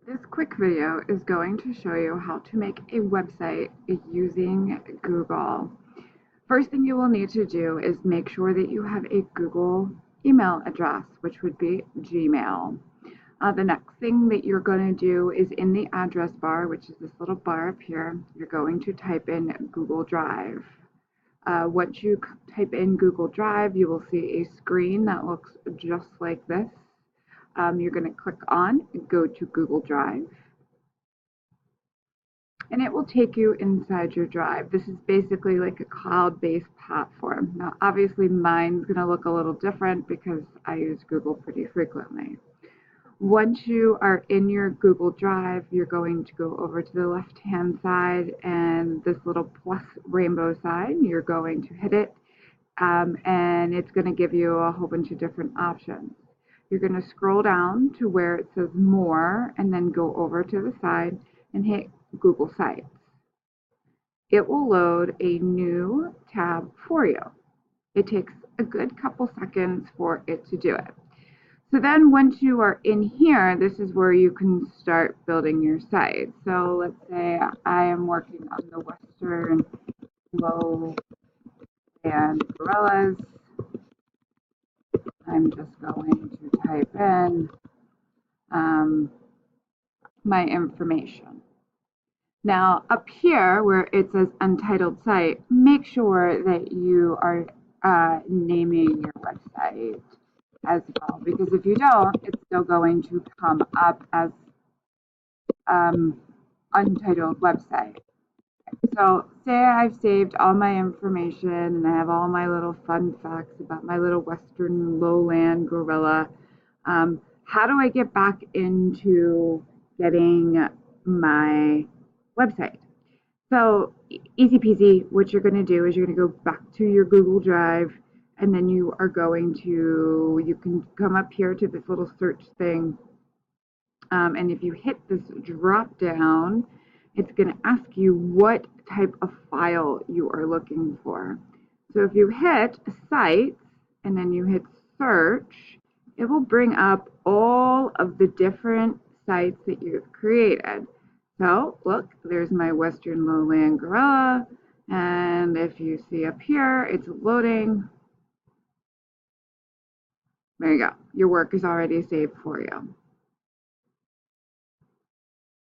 This quick video is going to show you how to make a website using Google. First thing you will need to do is make sure that you have a Google email address, which would be Gmail. The next thing that you're going to do is in the address bar, which is this little bar up here, you're going to type in Google Drive. Once you type in Google Drive, you will see a screen that looks just like this. You're going to click on Go to Google Drive, and it will take you inside your drive. This is basically like a cloud-based platform. Now, obviously, mine's going to look a little different because I use Google pretty frequently. Once you are in your Google Drive, you're going to go over to the left-hand side, and this little plus rainbow sign, you're going to hit it, and it's going to give you a whole bunch of different options. You're going to scroll down to where it says More, and then go over to the side and hit Google Sites. It will load a new tab for you. It takes a good couple seconds for it to do it. So then once you are in here, this is where you can start building your site. So let's say I am working on the Western Lowland Gorillas. I'm just going to type in my information. Now up here where it says untitled site, make sure that you are naming your website as well, because if you don't, it's still going to come up as untitled website. So say I've saved all my information and I have all my little fun facts about my little Western Lowland gorilla. How do I get back into getting my website? So easy peasy, what you're going to do is you're going to go back to your Google Drive, and then you can come up here to this little search thing, and if you hit this drop down, it's going to ask you what type of file you are looking for. So if you hit Sites and then you hit Search, it will bring up all of the different sites that you've created. So look, there's my Western Lowland Gorilla, and if you see up here, it's loading. There you go. Your work is already saved for you.